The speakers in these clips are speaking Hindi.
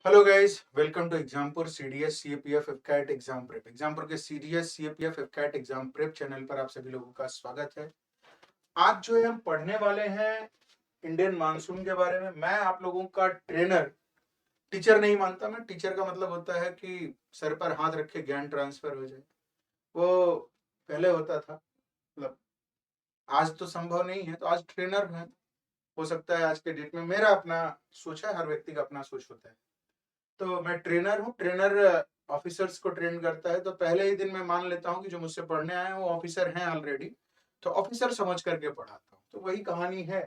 Hello guys, welcome to Exampur CDS CAPF AFCAT exam prep. Exampur के CDS CAPF AFCAT exam prep channel पर आप सभी लोगों का स्वागत है। आज जो है हम पढ़ने वाले हैं इंडियन मानसून के बारे में। मैं आप लोगों का ट्रेनर, टीचर नहीं मानता। मैं टीचर का मतलब होता है कि सर पर हाथ रखे ज्ञान ट्रांसफर हो जाए, वो पहले होता था। मतलब आज तो संभव नहीं है, तो आज ट्रेनर है। हो सकता है आज के डेट में मेरा अपना सोच है, हर व्यक्ति का अपना सोच होता है। तो मैं ट्रेनर हूँ। ट्रेनर ऑफिसर्स को ट्रेन करता है। तो पहले ही दिन मैं मान लेता हूँ कि जो मुझसे पढ़ने आए हैं वो ऑफिसर हैं ऑलरेडी, तो ऑफिसर समझ करके पढ़ाता हूँ। तो वही कहानी है।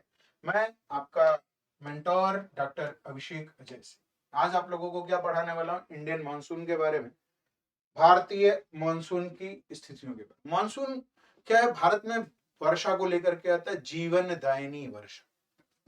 मैं आपका मेंटोर डॉक्टर अभिषेक अजय सिंह आज आप लोगों को क्या पढ़ाने वाला हूँ, इंडियन मानसून के बारे में, भारतीय मानसून की स्थितियों के बारे में। मानसून क्या है? भारत में वर्षा को लेकर के आता है, जीवन दायिनी वर्षा।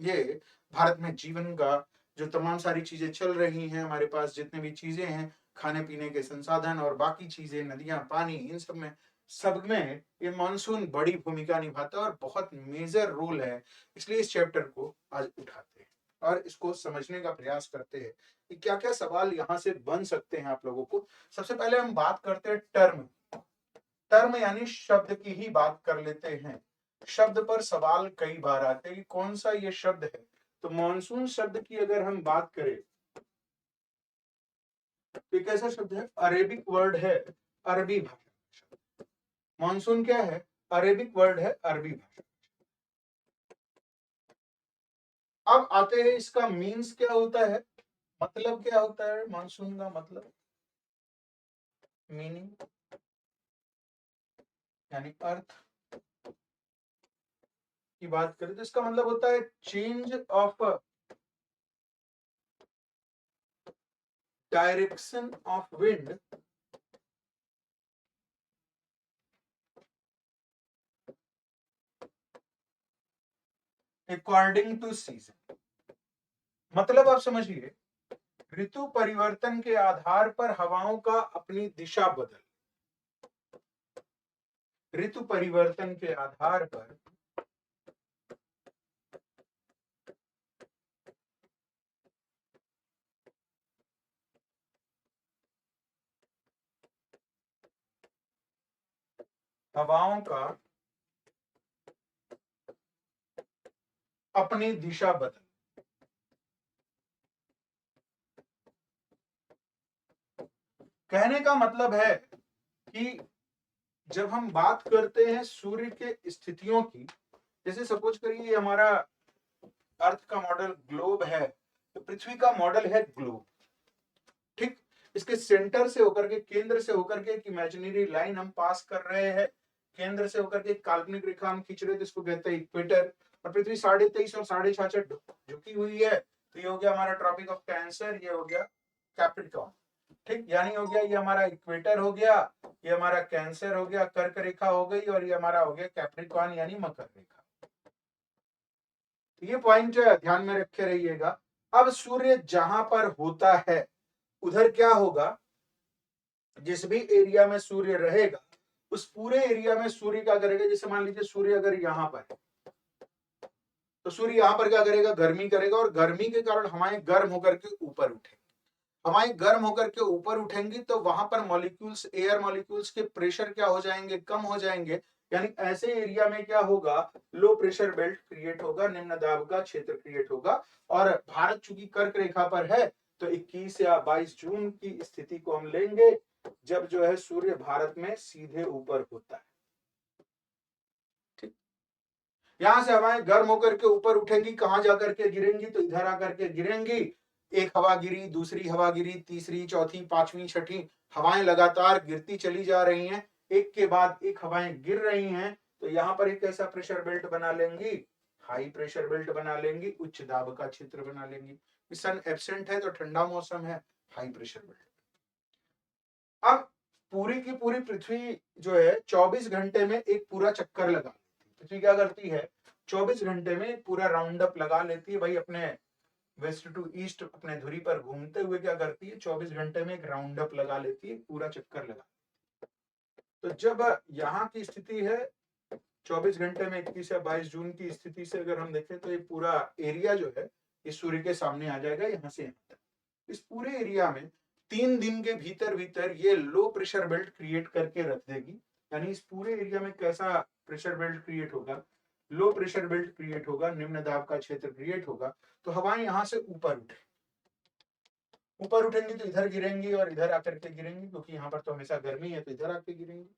ये भारत में जीवन का जो तमाम सारी चीजें चल रही हैं, हमारे पास जितने भी चीजें हैं, खाने पीने के संसाधन और बाकी चीजें, नदियां, पानी, इन सब में ये मानसून बड़ी भूमिका निभाता है और बहुत मेजर रोल है। इसलिए इस चैप्टर को आज उठाते हैं और इसको समझने का प्रयास करते हैं कि क्या क्या सवाल यहाँ से बन सकते हैं आप लोगों को। सबसे पहले हम बात करते हैं टर्म। टर्म यानी शब्द की ही बात कर लेते हैं। शब्द पर सवाल कई बार आते हैं कि कौन सा ये शब्द है। तो मॉनसून शब्द की अगर हम बात करें तो एक ऐसा शब्द है, अरेबिक वर्ड है, अरबी भाषा। मॉनसून क्या है? अरेबिक वर्ड है, अरबी भाषा। अब आते हैं इसका मीन्स क्या होता है, मतलब क्या होता है मॉनसून का मतलब, मीनिंग यानी अर्थ की बात करें तो इसका मतलब होता है change of direction of wind according to season. मतलब आप समझिए, ऋतु परिवर्तन के आधार पर हवाओं का अपनी दिशा बदल। ऋतु परिवर्तन के आधार पर हवाओं का अपनी दिशा बदल। कहने का मतलब है कि जब हम बात करते हैं सूर्य के स्थितियों की, जैसे सपोज करिए ये हमारा अर्थ का मॉडल ग्लोब है, तो पृथ्वी का मॉडल है ग्लोब। ठीक, इसके सेंटर से होकर के, केंद्र से होकर के एक इमेजिनरी लाइन हम पास कर रहे हैं। केंद्र से होकर के एक काल्पनिक रेखा हम खींच रहे हैं, तो इसको कहते हैं इक्वेटर। और पृथ्वी 23.5 और 66.5 झुकी हुई है, तो ये हो गया हमारा ट्रॉपिक ऑफ कैंसर, ये हो गया कैप्रिकॉर्न। ठीक, यानी हो गया ये हमारा इक्वेटर हो गया, ये हमारा कैंसर हो गया, कर्क रेखा हो गई, और ये हमारा हो गया कैप्रिकॉर्न यानी मकर रेखा। तो ये पॉइंट ध्यान में रखे रहिएगा। अब सूर्य जहां पर होता है उधर क्या होगा, जिस भी एरिया में सूर्य रहेगा उस पूरे एरिया में सूर्य क्या करेगा, जैसे मान लीजिए सूर्य अगर यहां पर है, तो सूर्य यहां पर क्या करेगा, गर्मी करेगा, और गर्मी के कारण हवाएं गर्म होकर के ऊपर उठेंगी। हवाएं गर्म होकर के ऊपर उठेंगी तो वहां पर मॉलिक्यूल्स, एयर मॉलिक्यूल्स के प्रेशर क्या हो जाएंगे, कम हो जाएंगे। यानी ऐसे एरिया में क्या होगा, लो प्रेशर बेल्ट क्रिएट होगा, निम्न दाब का क्षेत्र क्रिएट होगा। और भारत चूंकि कर्क रेखा पर है, तो 21 या 22 जून की स्थिति को हम लेंगे जब जो है सूर्य भारत में सीधे ऊपर होता है। ठीक, यहां से हवाएं गर्म होकर के ऊपर उठेंगी, कहां जाकर के गिरेंगी, तो इधर आकर के गिरेंगी। एक हवा गिरी, दूसरी हवा गिरी, तीसरी, चौथी, पांचवी, छठी हवाएं लगातार गिरती चली जा रही हैं। एक के बाद एक हवाएं गिर रही हैं, तो यहां पर एक ऐसा प्रेशर बेल्ट बना लेंगी, हाई प्रेशर बेल्ट बना लेंगी, उच्च दाब का क्षेत्र बना लेंगी। सन एब्सेंट है तो ठंडा मौसम है, हाई प्रेशर बेल्ट। अब पूरी की पूरी पृथ्वी जो है 24 घंटे में एक पूरा चक्कर लगा लेती है। पृथ्वी क्या करती है, 24 घंटे में पूरा राउंड अप लगा लेती है भाई, अपने वेस्ट टू ईस्ट अपने धुरी पर घूमते हुए क्या करती है, 24 घंटे में एक राउंड अप लगा लेती है, पूरा चक्कर लगा। तो जब यहाँ की स्थिति है 24 घंटे में 21 या 22 जून की स्थिति से अगर हम देखें तो ये पूरा एरिया जो है ये सूर्य के सामने आ जाएगा, यहाँ से यहाँ तक। इस पूरे एरिया में 3 दिन के भीतर भीतर ये लो प्रेशर बेल्ट क्रिएट करके रख देगी। यानी इस पूरे एरिया में कैसा प्रेशर बेल्ट क्रिएट होगा, लो प्रेशर बेल्ट क्रिएट होगा, निम्न दाब का क्षेत्र क्रिएट होगा। तो हवाएं यहां से ऊपर उठेंगी तो इधर गिरेंगी और इधर आकर के गिरेंगी, क्योंकि यहाँ पर तो हमेशा गर्मी है तो इधर आके गिरेंगी।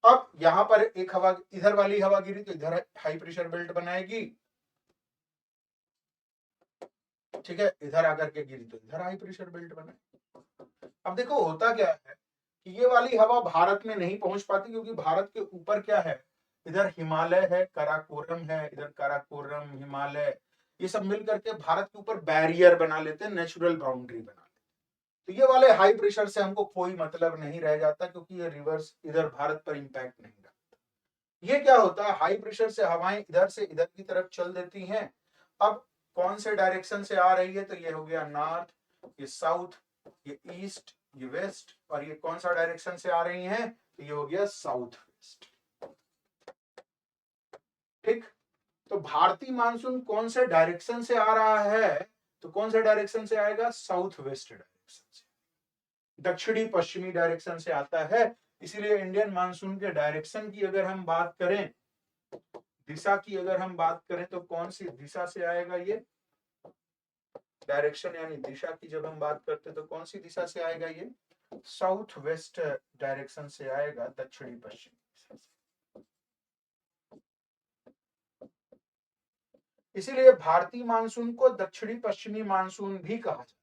अब यहाँ पर एक हवा, इधर वाली हवा गिरी तो इधर हाई प्रेशर बेल्ट बनाएगी, ठीक है, इधर आकर के गिरी तो इधर हाई प्रेशर बेल्ट बनाएगी। अब देखो होता क्या है कि ये वाली हवा भारत में नहीं पहुंच पाती, क्योंकि भारत के ऊपर क्या है, इधर हिमालय है, काराकोरम है, इधर काराकोरम, हिमालय, ये सब मिल करके भारत के ऊपर बैरियर बना लेते हैं, नेचुरल बाउंड्री बना लेते हैं। तो ये वाले हाई प्रेशर से हमको कोई मतलब नहीं रह जाता, क्योंकि ये रिवर्स इधर भारत पर इंपैक्ट नहीं डालता। ये क्या होता है, हाई प्रेशर से हवाएं इधर से इधर की तरफ चल देती हैं। अब कौन से डायरेक्शन से आ रही है, तो ये हो गया नॉर्थ, ये साउथ, ये ईस्ट, ये वेस्ट, और ये कौन सा डायरेक्शन से आ रही हैं, तो ये हो गया साउथ वेस्ट। ठीक, तो भारतीय मानसून कौन से डायरेक्शन से आ रहा है, तो कौन से डायरेक्शन से आएगा, साउथ वेस्ट डायरेक्शन से, दक्षिणी पश्चिमी डायरेक्शन से आता है। इसीलिए इंडियन मानसून के डायरेक्शन की अगर हम बात करें, दिशा की अगर हम बात करें, तो कौन सी दिशा से आएगा ये डायरेक्शन, यानी दिशा की जब हम बात करते हैं तो कौन सी दिशा से आएगा, ये साउथ वेस्ट डायरेक्शन से आएगा, दक्षिणी पश्चिम दिशा से। इसीलिए भारतीय मानसून को दक्षिणी पश्चिमी मानसून भी कहा जाता है।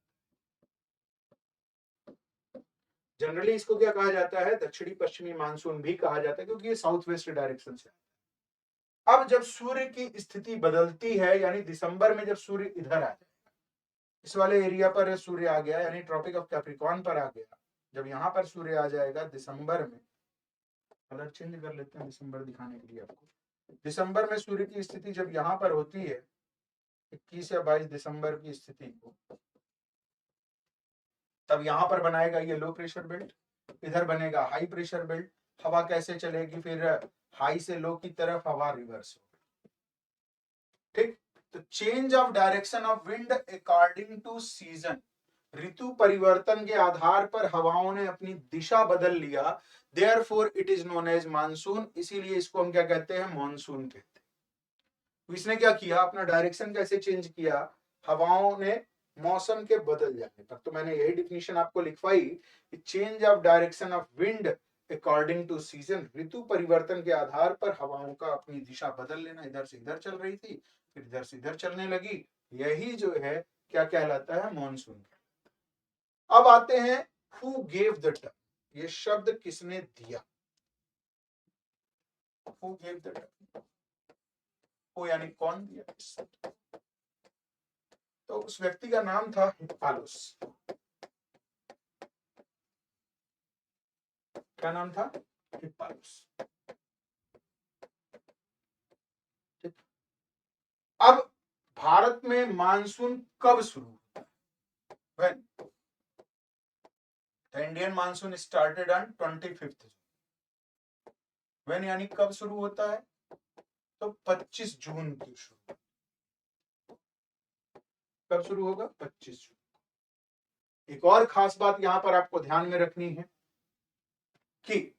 जनरली इसको क्या कहा जाता है, दक्षिणी पश्चिमी मानसून भी कहा जाता है, क्योंकि ये साउथ वेस्ट डायरेक्शन से। अब जब सूर्य की स्थिति बदलती है, यानी दिसंबर में जब सूर्य इधर आ जाएगा, इस वाले एरिया पर सूर्य आ गया, यानी ट्रॉपिक ऑफ कैप्रिकॉर्न पर आ गया, जब यहाँ पर सूर्य आ जाएगा दिसंबर में, कलर चेंज कर लेते हैं दिसंबर दिखाने के लिए आपको। दिसंबर में सूर्य की स्थिति जब यहाँ पर होती है, 21 या 22 दिसंबर की स्थिति को, तब यहाँ पर बनाएगा ये लो प्रेशर बेल्ट, इधर बनेगा हाई प्रेशर बेल्ट। हवा कैसे चलेगी, फिर हाई से लो की तरफ हवा रिवर्स होगी। ठीक, तो change of direction of wind according to season, ऋतु परिवर्तन के आधार पर हवाओं ने अपनी दिशा बदल लिया, therefore it is known as monsoon. इसीलिए इसको हम क्या कहते हैं, मानसून कहते हैं। तो इसने क्या किया, अपना डायरेक्शन कैसे चेंज किया, हवाओं ने मौसम के बदल जाने पर। तो मैंने यही डिफिनेशन आपको लिखवाई, change of direction of wind according to season, ऋतु परिवर्तन के आधार पर हवाओं का अपनी दिशा बदल लेना, इधर से इधर चल रही थी फिर इधर से इधर चलने लगी, यही जो है क्या कहलाता है, मानसून। अब आते हैं हु गेव द टर्म, ये शब्द किसने दिया, who gave the term, who यानी कौन दिया, तो उस व्यक्ति का नाम था हिप्पालोस। क्या नाम था, हिप्पालोस। अब भारत में मानसून कब शुरू होता है, the Indian monsoon started on 25 when, यानी कब शुरू होता है, तो 25 जून की शुरू। कब शुरू होगा, 25 जून। एक और खास बात यहां पर आपको ध्यान में रखनी है कि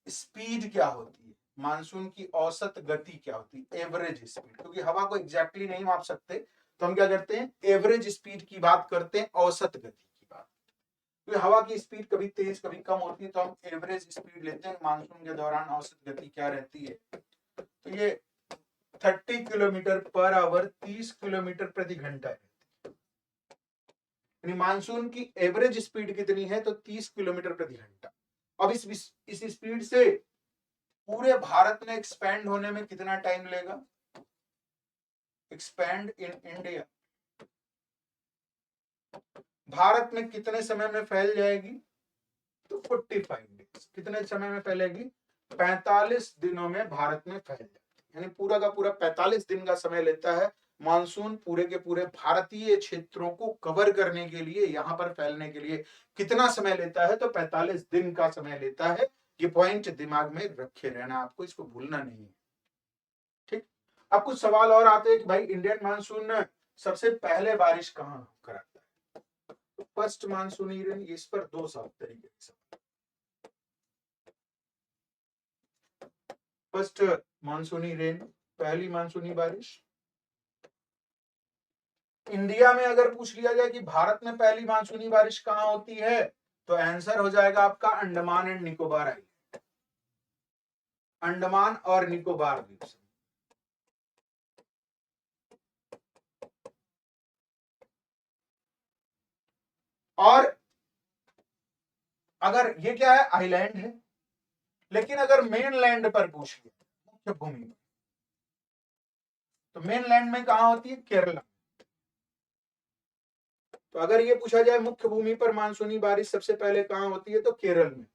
स्पीड क्या होती है, मानसून की औसत गति क्या होती है, एवरेज स्पीड, क्योंकि हवा को एग्जैक्टली नहीं माप सकते, तो हम क्या करते हैं, एवरेज स्पीड की बात करते हैं, औसत गति की बात। तो हवा की स्पीड कभी तेज कभी कम होती है, तो हम एवरेज स्पीड लेते हैं, मानसून के दौरान औसत गति क्या रहती है, तो ये 30 किलोमीटर पर आवर, 30 किलोमीटर प्रति घंटा है। मानसून की एवरेज स्पीड कितनी है, तो 30 किलोमीटर प्रति घंटा। अब इस स्पीड से पूरे भारत में एक्सपैंड होने में कितना टाइम लेगा, एक्सपैंड इन इंडिया, भारत में कितने समय में फैल जाएगी, तो 45 डेज। कितने समय में फैलेगी, 45 दिनों में भारत में फैल जाएगी। यानी पूरा का पूरा 45 दिन का समय लेता है मानसून पूरे के पूरे भारतीय क्षेत्रों को कवर करने के लिए, यहां पर फैलने के लिए कितना समय लेता है, तो 45 दिन का समय लेता है। ये पॉइंट दिमाग में रखे रहना, आपको इसको भूलना नहीं है। ठीक, अब कुछ सवाल और आते हैं कि भाई इंडियन मानसून सबसे पहले बारिश कहाँ कराता है? तो फर्स्ट मानसूनी रेन, इस पर दो साल तरीके से। फर्स्ट मानसूनी रेन, पहली मानसूनी बारिश। इंडिया में अगर पूछ लिया जाए कि भारत में पहली मानसूनी बारिश कहाँ होती है, तो आंसर हो जाएगा आपका अंडमान एंड निकोबार आइलैंड, अंडमान और निकोबार द्वीप समूह। और अगर ये क्या है, आइलैंड है, लेकिन अगर मेन लैंड पर पूछ लिया, मुख्य भूमि में, तो मेन लैंड में कहां होती है? केरला। तो अगर ये पूछा जाए मुख्य भूमि पर मानसूनी बारिश सबसे पहले कहां होती है, तो केरल में।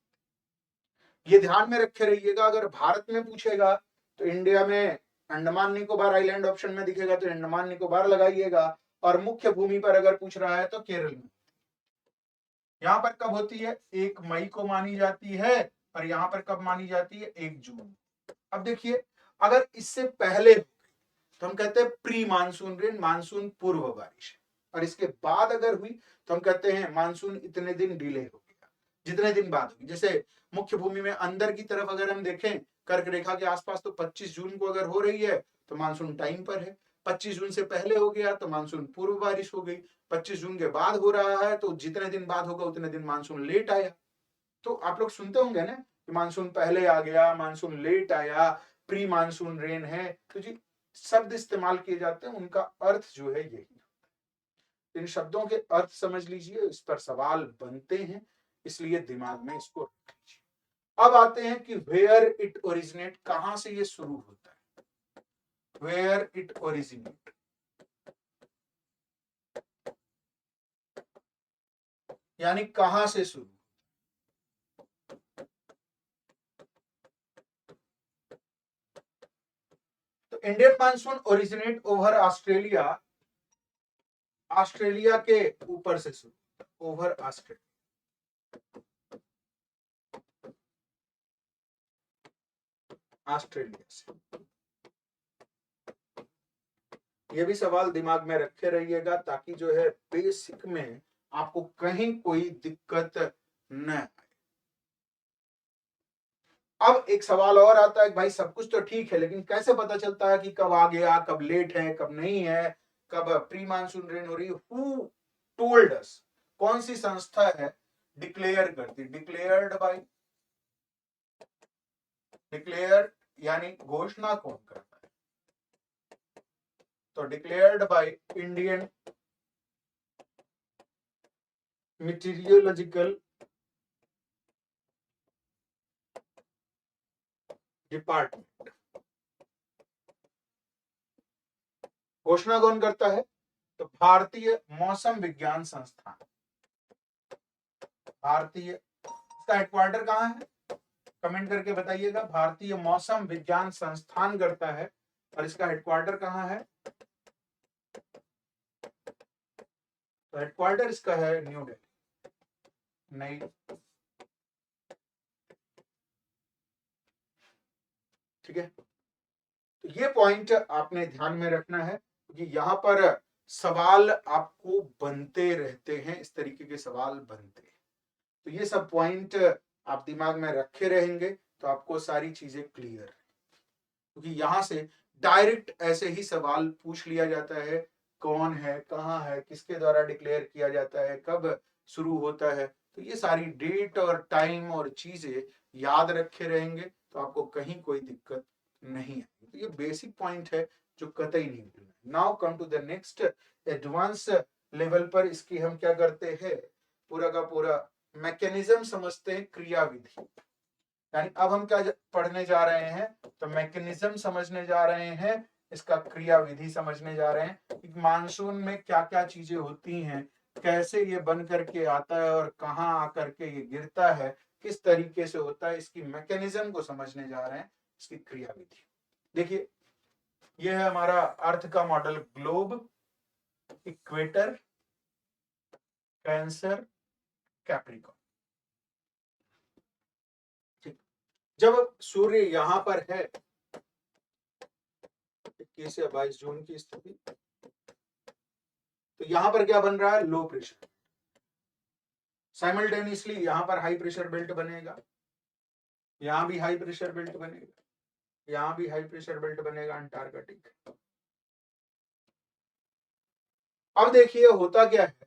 ये ध्यान में रखे रहिएगा, अगर भारत में पूछेगा तो इंडिया में अंडमान निकोबार आइलैंड ऑप्शन में दिखेगा तो अंडमान निकोबार लगाइएगा, और मुख्य भूमि पर अगर पूछ रहा है तो केरल में। यहां पर कब होती है? 1 मई को मानी जाती है, और यहां पर कब मानी जाती है? 1 जून। अब देखिए, अगर इससे पहले तो हम कहते हैं प्री मानसून रेन, मानसून पूर्व बारिश, और इसके बाद अगर हुई तो हम कहते हैं मानसून इतने दिन डिले हो गया, जितने दिन बाद हुई। जैसे मुख्य भूमि में अंदर की तरफ अगर हम देखें कर्क रेखा के आसपास, तो 25 जून को अगर हो रही है तो मानसून टाइम पर है। 25 जून से पहले हो गया तो मानसून पूर्व बारिश हो गई। 25 जून के बाद हो रहा है तो जितने दिन बाद होगा उतने दिन मानसून लेट आया। तो आप लोग सुनते होंगे ना कि मानसून पहले आ गया, मानसून लेट आया, प्री मानसून रेन है। तो जी शब्द इस्तेमाल किए जाते हैं, उनका अर्थ जो है यही। इन शब्दों के अर्थ समझ लीजिए, इस पर सवाल बनते हैं, इसलिए दिमाग में इसको रख लीजिए। अब आते हैं कि वेयर इट ओरिजिनेट, कहां से ये शुरू होता है? वेयर इट ओरिजिनेट, यानी कहां से शुरू। तो Indian monsoon originate over Australia, Australia के ऊपर से शुरू, ओवर ऑस्ट्रेलिया, ऑस्ट्रेलिया से। ये भी सवाल दिमाग में रखे रहिएगा, ताकि जो है बेसिक में आपको कहीं कोई दिक्कत न आए। अब एक सवाल और आता है कि भाई सब कुछ तो ठीक है, लेकिन कैसे पता चलता है कि कब आ गया, कब लेट है, कब नहीं है, कब प्री मानसून रेन हो रही है? हु टोल्ड अस, कौन सी संस्था है डिक्लेयर करती? डिक्लेयर्ड बाय, डिक्लेयर यानी घोषणा कौन करता है? तो डिक्लेयर्ड बाय इंडियन मीटीरियोलॉजिकल डिपार्टमेंट। घोषणा कौन करता है? तो भारतीय मौसम विज्ञान संस्थान, भारतीय, इसका हेडक्वार्टर कहां है? कमेंट करके बताइएगा। भारतीय मौसम विज्ञान संस्थान करता है, और इसका हेडक्वार्टर कहां है? तो हेडक्वार्टर इसका है न्यू दिल्ली, नई। ठीक है, तो ये पॉइंट आपने ध्यान में रखना है कि यहाँ पर सवाल आपको बनते रहते हैं, इस तरीके के सवाल बनते हैं। तो ये सब पॉइंट आप दिमाग में रखे रहेंगे तो आपको सारी चीजें क्लियर है, क्योंकि यहां से डायरेक्ट ऐसे ही सवाल पूछ लिया जाता है, कौन है, कहाँ है, किसके द्वारा डिक्लेयर किया जाता है, कब शुरू होता है। तो ये सारी डेट और टाइम और चीजें याद रखे रहेंगे तो आपको कहीं कोई दिक्कत नहीं आएगी। तो ये बेसिक पॉइंट है जो कतई नहीं भूलना। Now come to the next, advance level पर इसकी हम क्या करते हैं, पूरा का पूरा मैकेनिज्म समझते हैं, क्रिया विधि। यानी अब हम क्या पढ़ने जा रहे हैं, तो मैकेनिज्म समझने जा रहे हैं, इसका क्रिया विधि समझने जा रहे हैं कि मानसून में क्या क्या चीजें होती हैं, कैसे ये बन करके आता है और कहाँ आकर के ये गिरता है, किस तरीके से होता है, इसकी मैकेनिज्म को समझने जा रहे हैं, इसकी क्रिया विधि। देखिए, ये है हमारा अर्थ का model, globe, equator, cancer, Capricorn. जब सूर्य यहां पर है, 21 या 22 जून की स्थिति, तो यहां पर क्या बन रहा है, लो प्रेशर। साइमल्टेनियसली यहां पर हाई प्रेशर बेल्ट बनेगा, यहां भी हाई प्रेशर बेल्ट बनेगा, यहां भी हाई प्रेशर बेल्ट बनेगा अंटार्कटिक। अब देखिए होता क्या है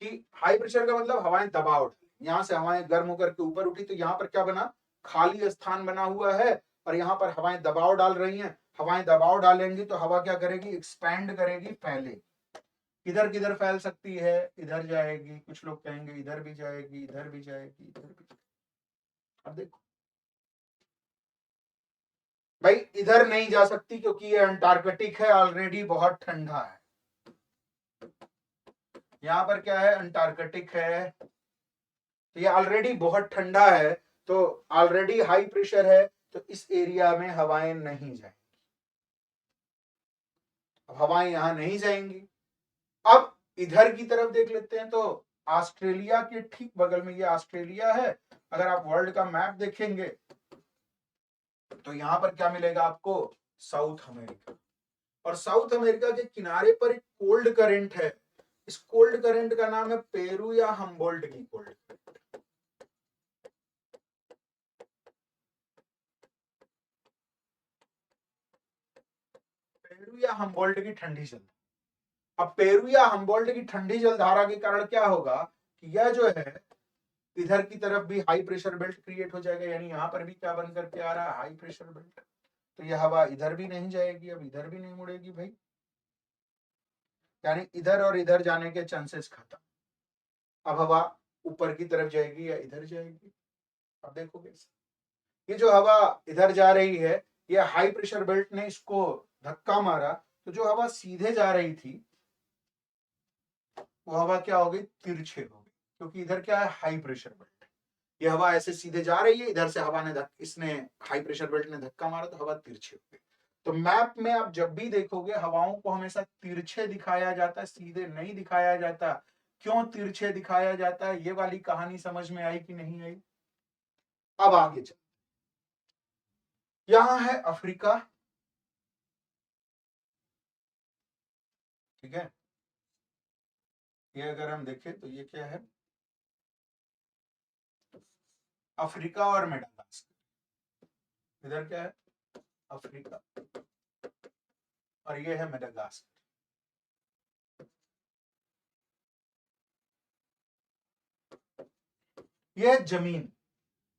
कि हाई प्रेशर का मतलब हवाएं दबाव उठी, यहां से हवाएं गर्म होकर के ऊपर उठी, तो यहां पर क्या बना, खाली स्थान बना हुआ है और यहां पर हवाएं दबाव डाल रही हैं। हवाएं दबाव डालेंगी तो हवा क्या करेगी, एक्सपैंड करेगी, फैलेगी। इधर किधर फैल सकती है, इधर जाएगी, कुछ लोग कहेंगे इधर भी जाएगी, इधर भी जाएगी, इधर भी जाएगी। अब देखो भाई, इधर नहीं जा सकती क्योंकि ये अंटार्कटिक है, ऑलरेडी बहुत ठंडा है। यहां पर क्या है, अंटार्कटिक है, तो ये ऑलरेडी बहुत ठंडा है, तो ऑलरेडी हाई प्रेशर है, तो इस एरिया में हवाएं नहीं जाएंगी। अब हवाएं यहां नहीं जाएंगी। अब इधर की तरफ देख लेते हैं, तो ऑस्ट्रेलिया के ठीक बगल में ये ऑस्ट्रेलिया है। अगर आप वर्ल्ड का मैप देखेंगे तो यहां पर क्या मिलेगा आपको, साउथ अमेरिका। और साउथ अमेरिका के किनारे पर एक कोल्ड करंट है। इस कोल्ड करंट का नाम है पेरू या हम्बोल्ट की कोल्ड करंट। पेरू या हम्बोल्ट की ठंडी जलधारा। अब पेरू या हम्बोल्ट की ठंडी जलधारा के कारण क्या होगा कि यह जो है इधर की तरफ भी हाई प्रेशर बेल्ट क्रिएट हो जाएगा, यानी यहां पर भी क्या बन करके आ रहा है, हाई प्रेशर बेल्ट। तो यह हवा इधर भी नहीं जाएगी, अब इधर भी नहीं मुड़ेगी भाई, यानी इधर और इधर जाने के चांसेस खत्म। अब हवा ऊपर की तरफ जाएगी या इधर जाएगी, अब देखो कैसे। ये जो हवा इधर जा रही है, ये हाई प्रेशर बेल्ट ने इसको धक्का मारा, तो जो हवा सीधे जा रही थी वो हवा क्या हो गई, तिरछे हो गई, क्योंकि इधर क्या है, हाई प्रेशर बेल्ट। ये हवा ऐसे सीधे जा रही है, इधर से हवा ने इसने हाई प्रेशर बेल्ट ने धक्का मारा तो हवा तिरछे हो गई। तो मैप में आप जब भी देखोगे हवाओं को हमेशा तिरछे दिखाया जाता है, सीधे नहीं दिखाया जाता। क्यों तिरछे दिखाया जाता है, ये वाली कहानी समझ में आई कि नहीं आई। अब आगे चल, यहां है अफ्रीका, ठीक है। ये अगर हम देखें तो ये क्या है, अफ्रीका और मेडागास्कर। इधर क्या है, अफ्रीका, और ये है मेडागास्कर। ये है जमीन।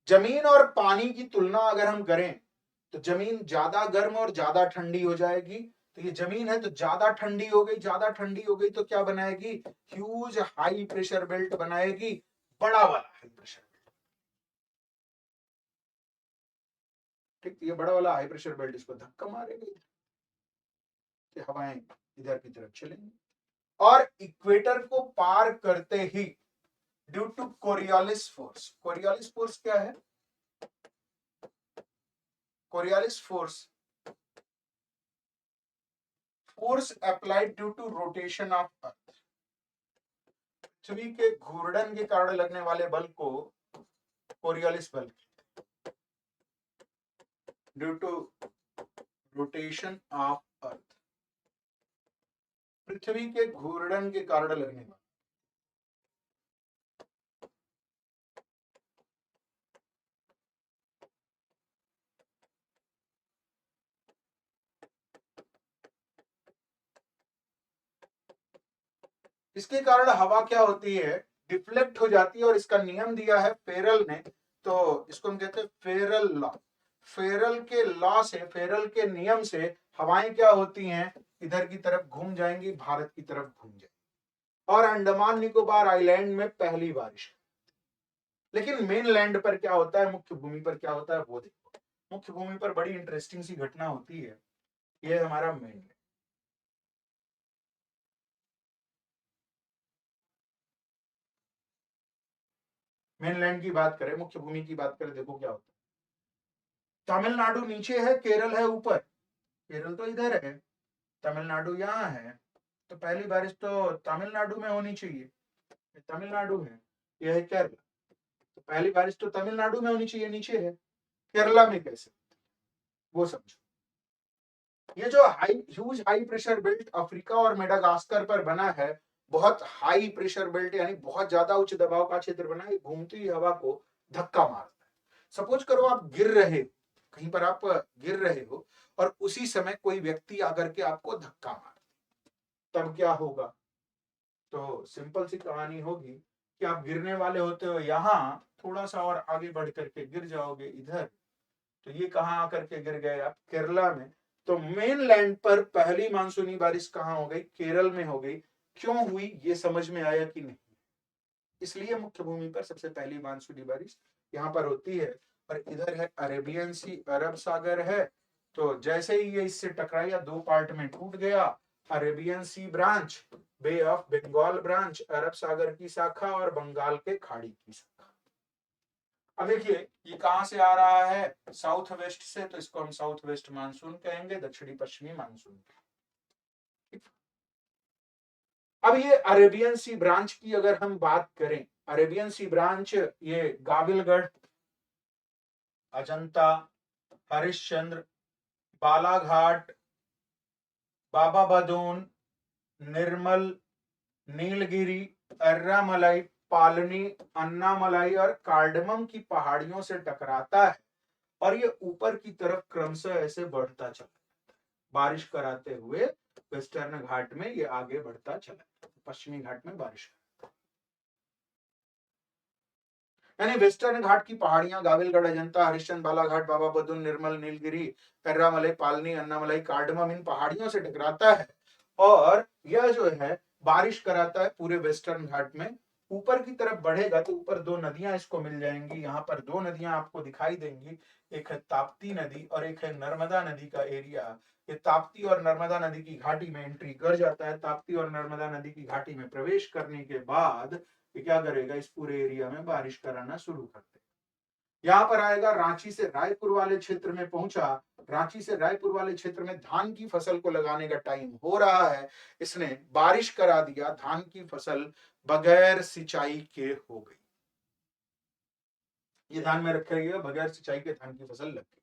जमीन और पानी की तुलना अगर हम करें तो जमीन ज्यादा गर्म और ज्यादा ठंडी हो जाएगी। तो ये जमीन है तो ज्यादा ठंडी हो गई, ज्यादा ठंडी हो गई तो क्या बनाएगी, ह्यूज हाई प्रेशर बेल्ट बनाएगी, बड़ा वाला हाई प्रेशर बेल्ट। ठीक, ये बड़ा वाला हाई प्रेशर बेल्ट इसको धक्का मारेगी, हवाएं इधर की तरफ चलेंगी। और इक्वेटर को पार करते ही due to Coriolis force, Coriolis force क्या है, Coriolis force, force applied due to rotation of earth. पृथ्वी के घूर्णन के कारण लगने वाले बल को कोरियोलिस बल, due to rotation of earth, पृथ्वी के घूर्णन के कारण लगने वाले। इसके कारण हवा क्या होती है, डिफ्लेक्ट हो जाती है, और इसका नियम दिया है फेरल ने, तो इसको हम कहते हैं फेरल लॉ। फेरल के लॉ से, फेरल के नियम से हवाएं क्या होती हैं, इधर की तरफ घूम जाएंगी, भारत की तरफ घूम जाएंगी, और अंडमान निकोबार आइलैंड में पहली बारिश। लेकिन मेन लैंड पर क्या होता है, मुख्य भूमि पर क्या होता है वो देखो। मुख्य भूमि पर बड़ी इंटरेस्टिंग सी घटना होती है, ये हमारा मेन लैंड। मेनलैंड की बात करें, मुख्य भूमि की बात करें, देखो क्या होता है। तमिलनाडु नीचे है, केरल है ऊपर। केरल तो इधर है, तमिलनाडु यहाँ है, तो पहली बारिश तो तमिलनाडु में होनी चाहिए, तमिलनाडु है, यह है केरला, तो पहली बारिश तो तमिलनाडु में होनी चाहिए, नीचे है, केरला में कैसे, वो समझो। ये जो huge high pressure belt Africa और मेडागास्कर पर बना है, बहुत हाई प्रेशर बेल्ट यानी बहुत ज्यादा उच्च दबाव का क्षेत्र बना है, घूमती हुई हवा को धक्का मारता है। सपोज करो आप गिर रहे हो, कहीं पर आप गिर रहे हो और उसी समय कोई व्यक्ति आकर के आपको धक्का मार, तब क्या होगा? तो सिंपल सी कहानी होगी कि आप गिरने वाले होते हो यहां, थोड़ा सा और आगे बढ़ करके गिर जाओगे इधर। तो ये कहाँ आकर के गिर गए आप? केरला में। तो मेन लैंड पर पहली मानसूनी बारिश कहाँ हो गई? केरल में हो गई। क्यों हुई ये समझ में आया कि नहीं? इसलिए मुख्य भूमि पर सबसे पहली मानसूनी बारिश यहाँ पर होती है। और इधर है अरेबियन सी, अरब सागर है। तो जैसे ही ये इससे टकराया, दो पार्ट में टूट गया। Arabian sea branch, bay of Bengal branch, अरब सागर की शाखा और बंगाल के खाड़ी की शाखा। अब देखिए ये कहां से आ रहा है? साउथ वेस्ट से, तो इसको हम साउथ वेस्ट मानसून कहेंगे, दक्षिणी पश्चिमी मानसून। अब ये अरेबियन सी ब्रांच की अगर हम बात करें, अरेबियन सी ब्रांच ये गाविलगढ़, अजंता, हरिश्चंद्र, बालाघाट, बाबा बदून, निर्मल, नीलगिरी, अर्रामलाई, पालनी, अन्नामलाई और कार्डमम की पहाड़ियों से टकराता है और ये ऊपर की तरफ क्रमशः ऐसे बढ़ता चला, बारिश कराते हुए वेस्टर्न घाट में ये आगे बढ़ता चला, पश्चिमी घाट में बारिश। यानी वेस्टर्न घाट की पहाड़ियां गाविलगढ़, अजंता, हरिश्चंद्र, बालाघाट, बाबा बदुन, निर्मल, नीलगिरी, कर्रामलई, पालनी, अन्नामलाई, कार्डमम इन पहाड़ियों से टकराता है और यह जो है बारिश कराता है पूरे वेस्टर्न घाट में। ऊपर की तरफ बढ़ेगा तो ऊपर दो नदियां इसको मिल जाएंगी। यहाँ पर दो नदियां आपको दिखाई देंगी, एक है ताप्ती नदी और एक है नर्मदा नदी का एरिया। ये ताप्ती और नर्मदा नदी की घाटी में एंट्री कर जाता है। ताप्ती और नर्मदा नदी की घाटी में प्रवेश करने के बाद ये क्या करेगा? इस पूरे एरिया में बारिश कराना शुरू कर देगा। यहां पर आएगा, रांची से रायपुर वाले क्षेत्र में पहुंचा। रांची से रायपुर वाले क्षेत्र में धान की फसल को लगाने का टाइम हो रहा है, इसने बारिश करा दिया, धान की फसल बगैर सिंचाई के हो गई। ये ध्यान में रखिएगा, बगैर सिंचाई के धान की फसल लग गई।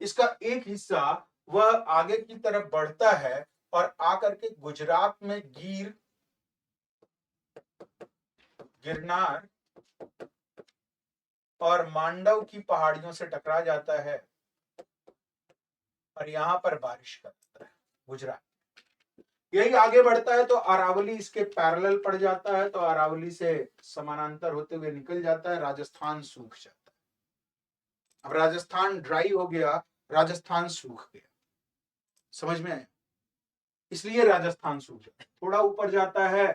इसका एक हिस्सा वह आगे की तरफ बढ़ता है और आकर के गुजरात में गिरनार और मांडव की पहाड़ियों से टकरा जाता है और यहां पर बारिश करता है गुजरात। यही आगे बढ़ता है तो अरावली इसके पैरेलल पड़ जाता है, तो अरावली से समानांतर होते हुए निकल जाता है, राजस्थान सूख जाता है। अब राजस्थान ड्राई हो गया, राजस्थान सूख गया। समझ में आया? इसलिए राजस्थान सूख जाता है। थोड़ा ऊपर जाता है,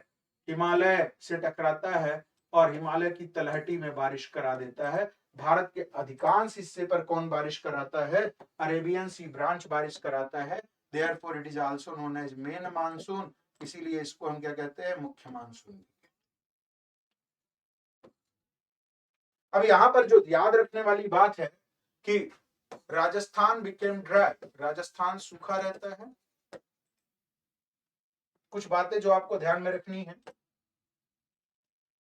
हिमालय से टकराता है और हिमालय की तलहटी में बारिश करा देता है। भारत के अधिकांश हिस्से पर कौन बारिश कराता है? अरेबियन सी ब्रांच बारिश कराता है। Therefore it is also known as main monsoon. इसीलिए इसको हम क्या कहते हैं? मुख्य मानसून। अब यहां पर जो याद रखने वाली बात है कि राजस्थान बिकेम ड्राई, राजस्थान सूखा रहता है। कुछ बातें जो आपको ध्यान में रखनी है।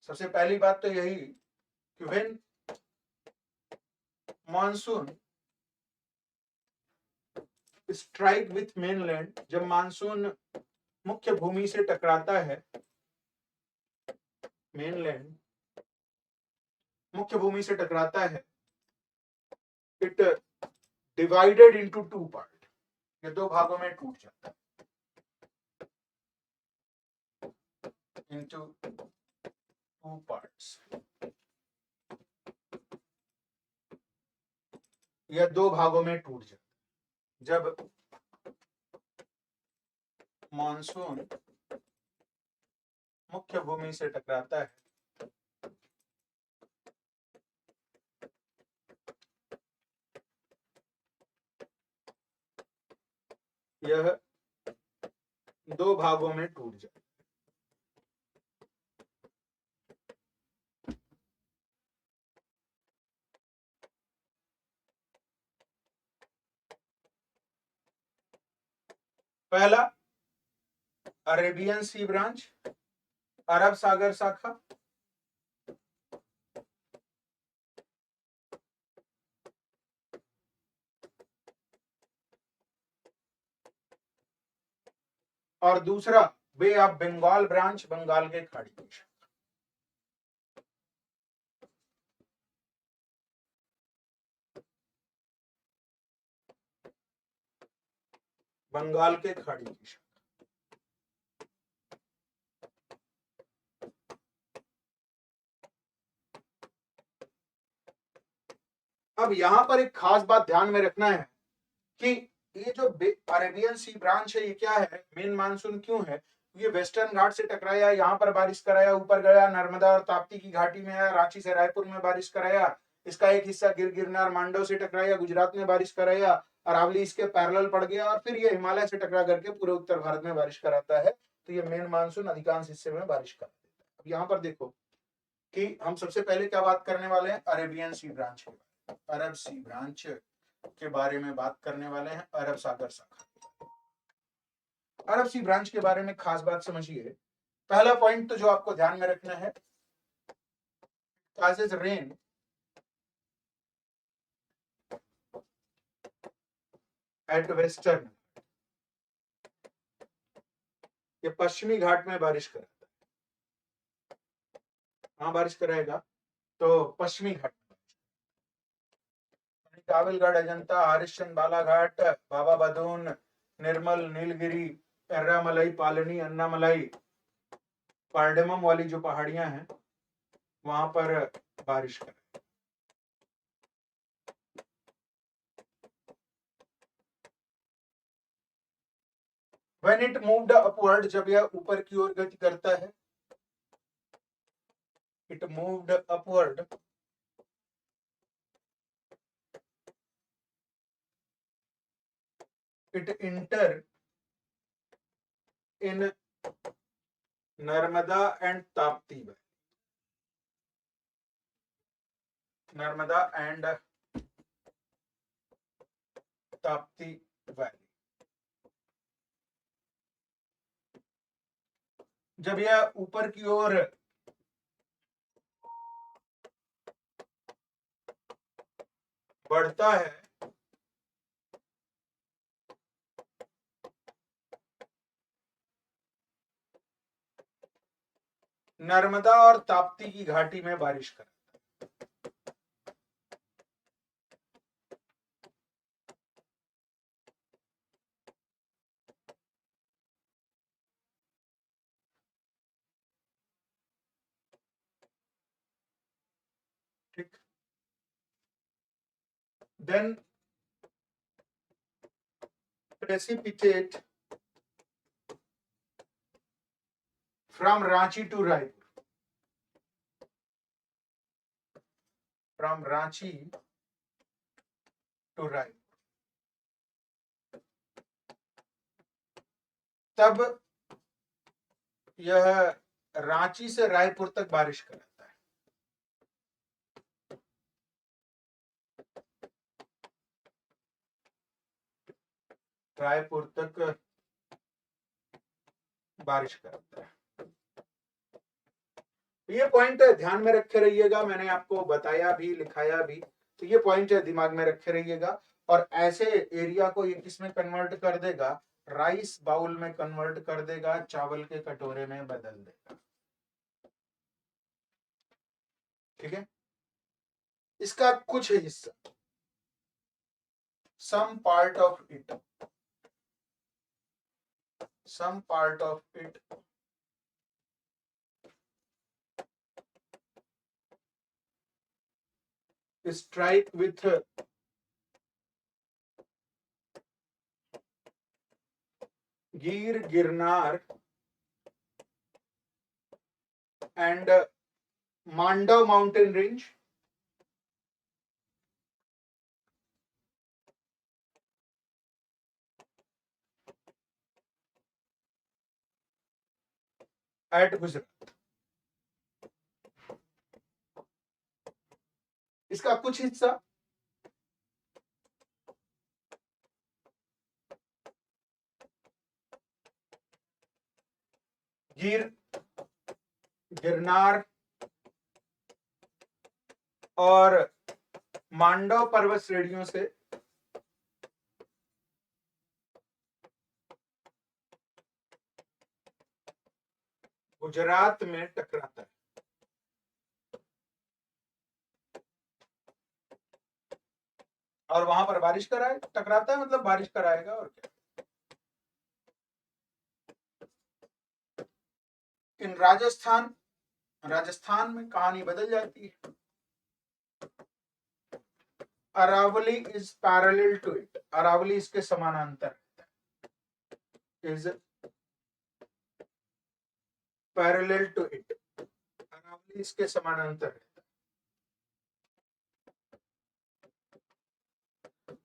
सबसे पहली बात तो यही कि when monsoon strike with mainland, जब मानसून मुख्य भूमि से टकराता है, मेनलैंड मुख्य भूमि से टकराता है, it divided into two part, ये दो भागों में टूट जाता है, इनटू टू पार्ट्स। यह दो भागों में टूट जाता है जब मानसून मुख्य भूमि से टकराता है। यह दो भागों में टूट जाता है। पहला अरेबियन सी ब्रांच, अरब सागर शाखा, और दूसरा बे ऑफ बंगाल ब्रांच, बंगाल के खाड़ी की शाखा। बंगाल के खाड़ी की शाखा। अब यहां पर एक खास बात ध्यान में रखना है कि ये जो अरेबियन सी ब्रांच है, ये क्या है, मेन मानसून क्यों है, ये वेस्टर्न घाट से टकराया, यहाँ पर बारिश कराया, ऊपर गया नर्मदा और ताप्ती की घाटी में आया, रांची से रायपुर में बारिश कराया, इसका एक हिस्सा गिरनार मांडव से टकराया, गुजरात में बारिश कराया, अरावली इसके पैरेलल पड़ गया, और फिर ये हिमालय से टकरा करके पूरे उत्तर भारत में बारिश कराता है। तो ये मेन मानसून अधिकांश हिस्से में बारिश करा देता है। अब यहाँ पर देखो कि हम सबसे पहले क्या बात करने वाले हैं, अरेबियन सी ब्रांच के बारे में, अरब सी ब्रांच के बारे में बात करने वाले हैं, अरब सागर शाखा। अरब सी ब्रांच के बारे में खास बात समझिए। पहला पॉइंट तो जो आपको ध्यान में रखना है, causes rain at western, ये पश्चिमी घाट में बारिश कराता है। कहां बारिश कराएगा, तो पश्चिमी घाट में। काबिलगढ़, अजंता, हरिश्चंद्र, बालाघाट, बाबा बदून, निर्मल, नीलगिरी, एर्रामलई, पालनी, अन्नामलाई, कार्डेमम वाली जो पहाड़ियां हैं वहां पर बारिश कराए। When it moved upward, जब यह ऊपर की ओर गति करता है, it moved upward, it enter in Narmada and Tapti valley, Narmada and Tapti valley. जब यह ऊपर की ओर बढ़ता है नर्मदा और ताप्ती की घाटी में बारिश करता है। ठीक, then precipitate from Ranchi to Raipur, from Ranchi to Raipur, तब यह रांची से रायपुर तक बारिश कराता है। रायपुर तक बारिश कराता है। ये पॉइंट ध्यान में रखे रहिएगा, मैंने आपको बताया भी, लिखाया भी, तो ये पॉइंट दिमाग में रखे रहिएगा। और ऐसे एरिया को ये किस में कन्वर्ट कर देगा, राइस बाउल में कन्वर्ट कर देगा, चावल के कटोरे में बदल देगा। ठीक है, इसका कुछ हिस्सा, some part of it strike with Girnar and Mandav mountain range, at Gujarat. इसका कुछ हिस्सा गिरनार और मांडव पर्वत श्रेणियों से गुजरात में टकराता है। और वहां पर बारिश कराए, टकराता है मतलब बारिश कराएगा और क्या। इन राजस्थान, राजस्थान में कहानी बदल जाती है। Aravalli is parallel to it, Aravalli इसके समानांतर, is parallel to it, Aravalli इसके समानांतर है।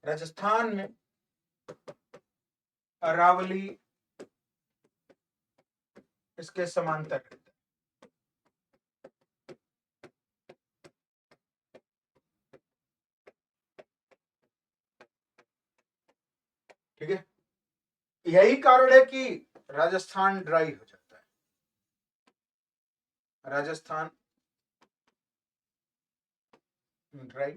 राजस्थान में अरावली इसके समांतर है। ठीक है, यही कारण है कि राजस्थान ड्राई हो जाता है, राजस्थान ड्राई,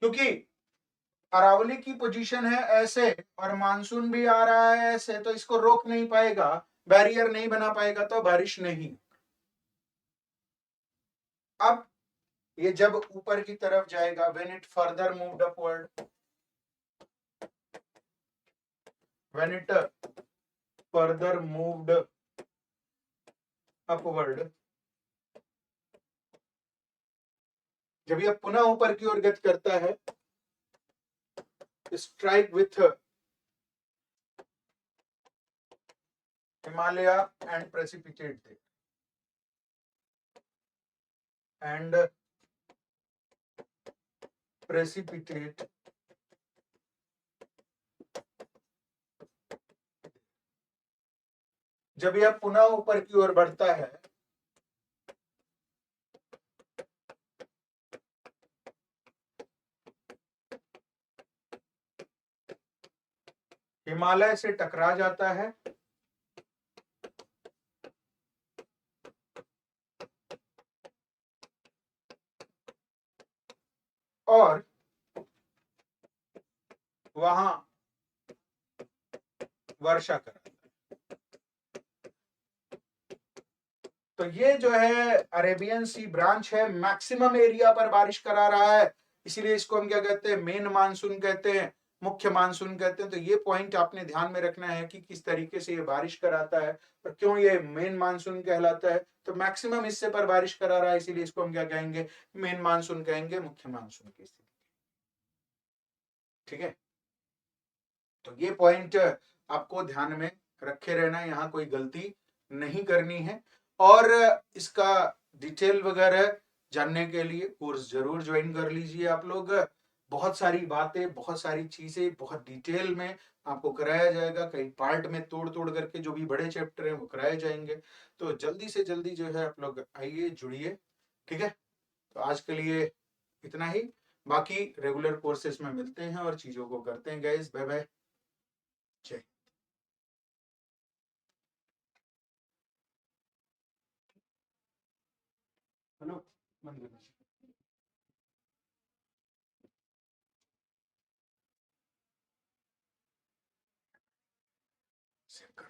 क्योंकि अरावली की पोजीशन है ऐसे और मानसून भी आ रहा है ऐसे, तो इसको रोक नहीं पाएगा, बैरियर नहीं बना पाएगा, तो बारिश नहीं। अब ये जब ऊपर की तरफ जाएगा, when it further moved upward, when it further moved upward, जब यह पुनः ऊपर की ओर गति करता है, strike with Himalaya and precipitate there, and precipitate जब यह पुनः ऊपर की ओर बढ़ता है, हिमालय से टकरा जाता है और वहां वर्षा कराता है। तो ये जो है अरेबियन सी ब्रांच है, मैक्सिमम एरिया पर बारिश करा रहा है, इसीलिए इसको हम क्या कहते हैं, मेन मानसून कहते हैं, मुख्य मानसून कहते हैं। तो ये पॉइंट आपने ध्यान में रखना है कि किस तरीके से ये बारिश कराता है और क्यों ये मेन मानसून कहलाता है। तो मैक्सिमम हिस्से पर बारिश करा रहा है, इसीलिए इसको हम क्या कहेंगे, मेन मानसून कहेंगे, मुख्य मानसून की स्थिति। ठीक है, तो ये पॉइंट आपको ध्यान में रखे रहना है, यहाँ कोई गलती नहीं करनी है। और इसका डिटेल वगैरह जानने के लिए कोर्स जरूर ज्वाइन कर लीजिए आप लोग। बहुत सारी बातें, बहुत सारी चीजें बहुत डिटेल में आपको कराया जाएगा, कई पार्ट में तोड़ तोड़ करके जो भी बड़े चैप्टर हैं वो कराए जाएंगे। तो जल्दी से जल्दी जो है आप लोग आइए, जुड़िए। ठीक है, तो आज के लिए इतना ही, बाकी रेगुलर कोर्सेज में मिलते हैं और चीजों को करते हैं। गाइस बाय बाय, जय। हेलो, सेव कर।